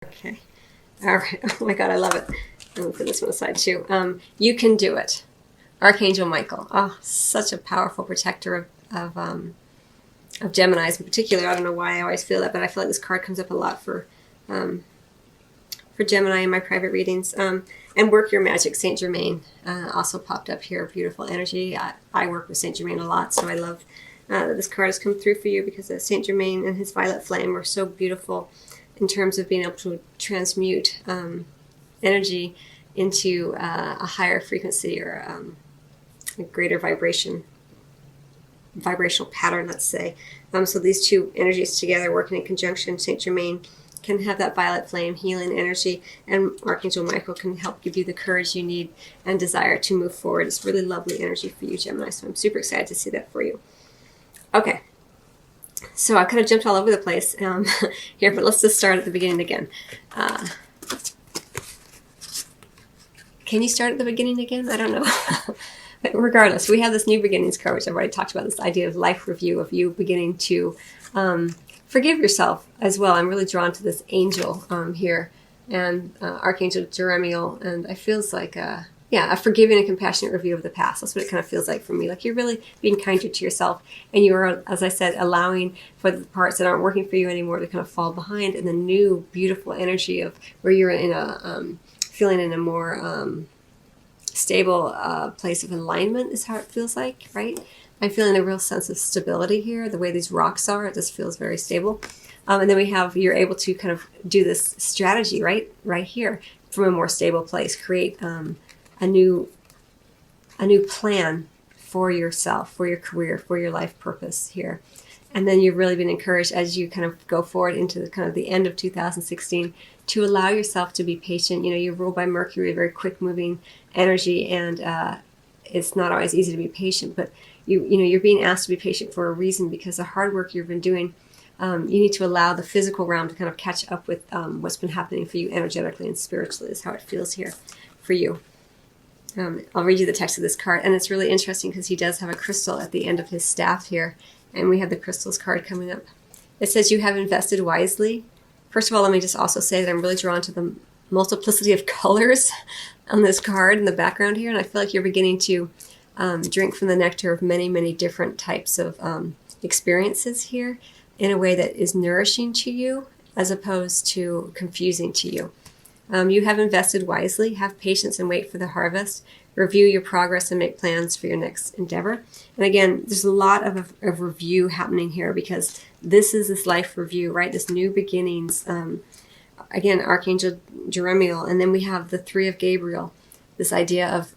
Okay. All right. Oh my God, I love it. I'm going to put this one aside too. You can do it. Archangel Michael. Oh, such a powerful protector of Geminis in particular. I don't know why I always feel that, but I feel like this card comes up a lot for Gemini in my private readings. And Work Your Magic, Saint Germain, also popped up here. Beautiful energy. I work with Saint Germain a lot, so I love that this card has come through for you, because Saint Germain and his violet flame are so beautiful in terms of being able to transmute energy into a higher frequency, or a greater vibrational pattern, let's say. So these two energies together working in conjunction, Saint Germain can have that violet flame healing energy, and Archangel Michael can help give you the courage you need and desire to move forward. It's really lovely energy for you, Gemini, so I'm super excited to see that for you. Okay, so I kind of jumped all over the place here, but let's just start at the beginning again. Can you start at the beginning again? I don't know. But regardless, we have this new beginnings card, which I've already talked about, this idea of life review, of you beginning to forgive yourself as well. I'm really drawn to this angel here, and Archangel Jeremiel, and it feels like a forgiving and compassionate review of the past. That's what it kind of feels like for me. Like you're really being kinder to yourself, and you are, as I said, allowing for the parts that aren't working for you anymore to kind of fall behind, and the new beautiful energy of where you're in a feeling in a more stable place of alignment is how it feels like, right? I'm feeling a real sense of stability here. The way these rocks are, it just feels very stable. And then we have, you're able to kind of do this strategy right here from a more stable place. Create a new plan for yourself, for your career, for your life purpose here. And then you've really been encouraged as you kind of go forward into the kind of the end of 2016 to allow yourself to be patient. You know, you're ruled by Mercury, a very quick moving energy, and it's not always easy to be patient, but you're being asked to be patient for a reason, because the hard work you've been doing, you need to allow the physical realm to kind of catch up with what's been happening for you energetically and spiritually, is how it feels here for you. I'll read you the text of this card, and it's really interesting because he does have a crystal at the end of his staff here, and we have the crystals card coming up. It says, you have invested wisely. First of all, let me just also say that I'm really drawn to the multiplicity of colors on this card in the background here, and I feel like you're beginning to drink from the nectar of many, many different types of experiences here in a way that is nourishing to you as opposed to confusing to you. You have invested wisely. Have patience and wait for the harvest. Review your progress and make plans for your next endeavor. And again, there's a lot of review happening here, because this is this life review, right? This new beginnings. Again, Archangel Jeremiel, and then we have the Three of Gabriel. This idea of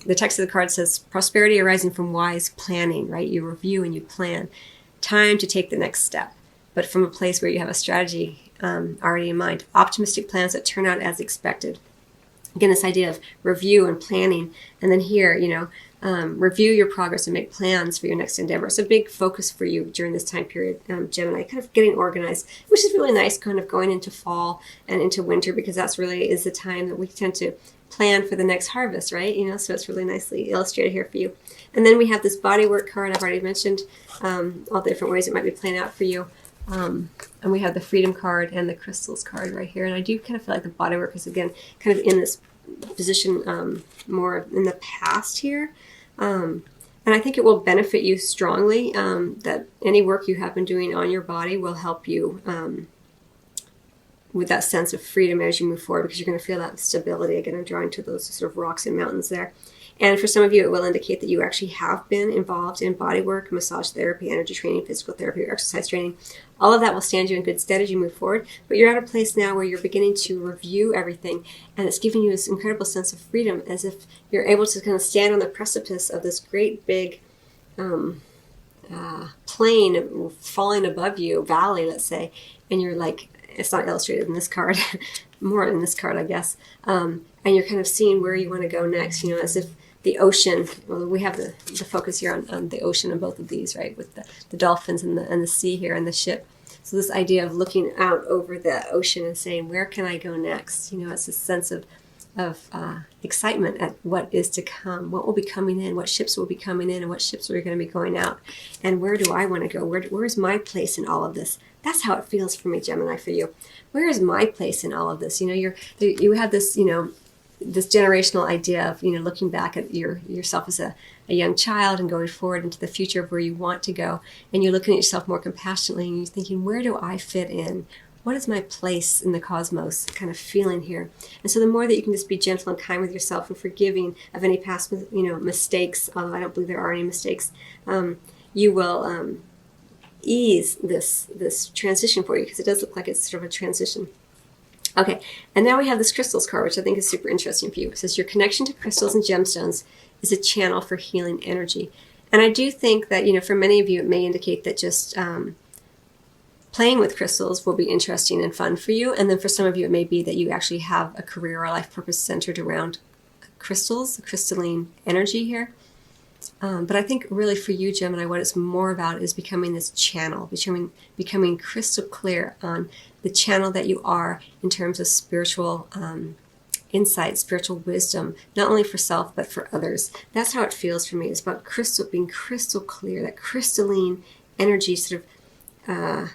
the text of the card says, prosperity arising from wise planning, right? You review and you plan. Time to take the next step, but from a place where you have a strategy already in mind. Optimistic plans that turn out as expected. Again, this idea of review and planning. And then here, review your progress and make plans for your next endeavor. It's a big focus for you during this time period, Gemini, kind of getting organized, which is really nice, kind of going into fall and into winter, because that's really is the time that we tend to plan for the next harvest, right? So it's really nicely illustrated here for you. And then we have this bodywork card I've already mentioned, all the different ways it might be playing out for you. And we have the freedom card and the crystals card right here. And I do kind of feel like the bodywork is, again, kind of in this position more in the past here. And I think it will benefit you strongly, that any work you have been doing on your body will help you with that sense of freedom as you move forward, because you're going to feel that stability. Again, I'm drawing to those sort of rocks and mountains there. And for some of you, it will indicate that you actually have been involved in body work, massage therapy, energy training, physical therapy, or exercise training. All of that will stand you in good stead as you move forward. But you're at a place now where you're beginning to review everything, and it's giving you this incredible sense of freedom, as if you're able to kind of stand on the precipice of this great big plane falling above you, valley, let's say, and you're like, it's not illustrated in this card, more in this card, I guess, and you're kind of seeing where you want to go next, as if the ocean, well, we have the focus here on the ocean in both of these, right, with the dolphins and the sea here and the ship. So this idea of looking out over the ocean and saying, where can I go next? It's a sense of excitement at what is to come, what will be coming in, what ships will be coming in, and what ships are going to be going out, and where do I want to go? Where is my place in all of this? That's how it feels for me, Gemini, for you. Where is my place in all of this? You have this, this generational idea of, looking back at yourself as a young child and going forward into the future of where you want to go. And you're looking at yourself more compassionately and you're thinking, where do I fit in? What is my place in the cosmos kind of feeling here? And so the more that you can just be gentle and kind with yourself and forgiving of any past, mistakes, although I don't believe there are any mistakes, you will ease this transition for you, because it does look like it's sort of a transition. Okay, and now we have this crystals card, which I think is super interesting for you. It says your connection to crystals and gemstones is a channel for healing energy. And I do think that, for many of you, it may indicate that just playing with crystals will be interesting and fun for you. And then for some of you, it may be that you actually have a career or a life purpose centered around crystals, crystalline energy here. But I think really for you, Gemini, what it's more about is becoming this channel, becoming crystal clear on the channel that you are in terms of spiritual insight, spiritual wisdom, not only for self, but for others. That's how it feels for me. It's about being crystal clear, that crystalline energy sort of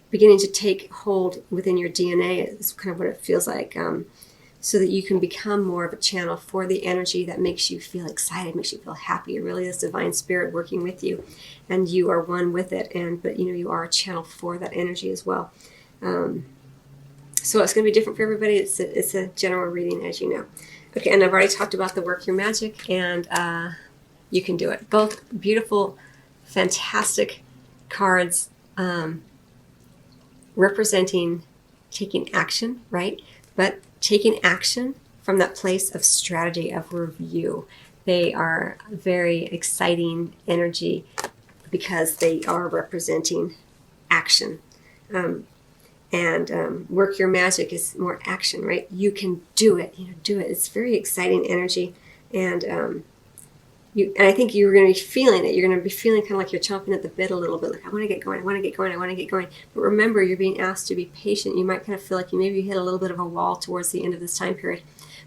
beginning to take hold within your DNA is kind of what it feels like. So that you can become more of a channel for the energy that makes you feel excited, makes you feel happy. You're really this divine spirit working with you, and you are one with it. But you are a channel for that energy as well. So it's going to be different for everybody. It's a general reading, as you know. Okay, and I've already talked about the Work Your Magic, and you can do it. Both beautiful, fantastic cards representing taking action, right? But taking action from that place of strategy, of review. They are very exciting energy because they are representing action. Work Your Magic is more action, right? You can do it. Do it. It's very exciting energy. And I think you're going to be feeling it. You're going to be feeling kind of like you're chomping at the bit a little bit, like, I want to get going, I want to get going, I want to get going. But remember, you're being asked to be patient. You might kind of feel like you maybe hit a little bit of a wall towards the end of this time period.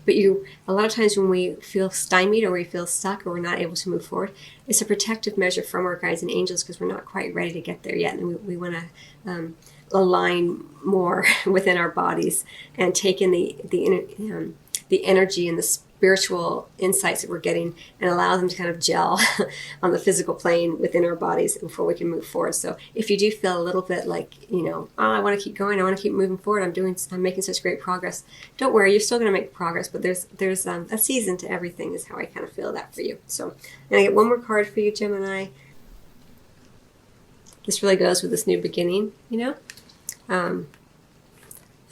But a lot of times when we feel stymied or we feel stuck or we're not able to move forward, it's a protective measure from our guides and angels because we're not quite ready to get there yet. And we want to align more within our bodies and take in the energy and the spiritual insights that we're getting and allow them to kind of gel on the physical plane within our bodies before we can move forward. So if you do feel a little bit like, I want to keep going, I want to keep moving forward, I'm making such great progress, don't worry, you're still going to make progress, but there's a season to everything is how I kind of feel that for you. So I'm going to get one more card for you, Gemini. This really goes with this new beginning,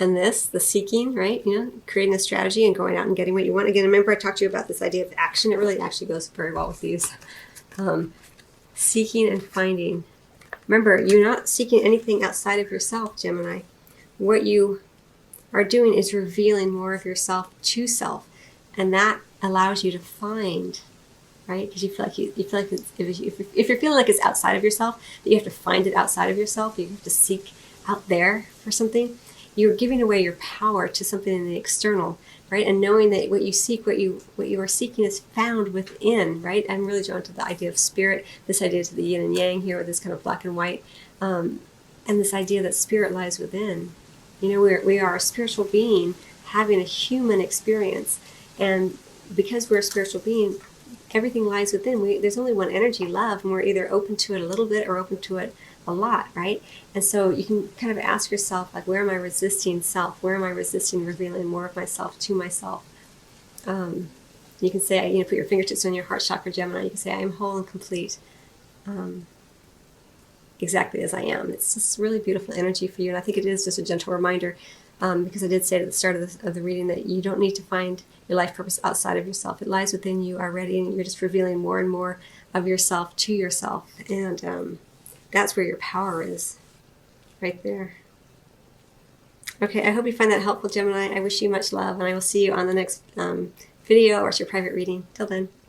and the seeking, right? Creating a strategy and going out and getting what you want. Again, remember I talked to you about this idea of action. It really actually goes very well with these. Seeking and finding. Remember, you're not seeking anything outside of yourself, Gemini. What you are doing is revealing more of yourself to self. And that allows you to find, right? Because you feel like if you're feeling like it's outside of yourself, that you have to find it outside of yourself, you have to seek out there for something. You're giving away your power to something in the external, right? And knowing that what you seek, what you are seeking is found within, right? I'm really drawn to the idea of spirit, this idea to the yin and yang here with this kind of black and white, and this idea that spirit lies within. We are a spiritual being having a human experience. And because we're a spiritual being, everything lies within. There's only one energy, love, and we're either open to it a little bit or open to it a lot, right? And so you can kind of ask yourself, like, where am I resisting self? Where am I resisting revealing more of myself to myself? You can say, put your fingertips on your heart chakra, Gemini. You can say, I am whole and complete, exactly as I am. It's just really beautiful energy for you. And I think it is just a gentle reminder, because I did say at the start of the reading that you don't need to find your life purpose outside of yourself. It lies within you already, and you're just revealing more and more of yourself to yourself. And that's where your power is, right there. Okay, I hope you find that helpful, Gemini. I wish you much love, and I will see you on the next video or it's your private reading. Till then.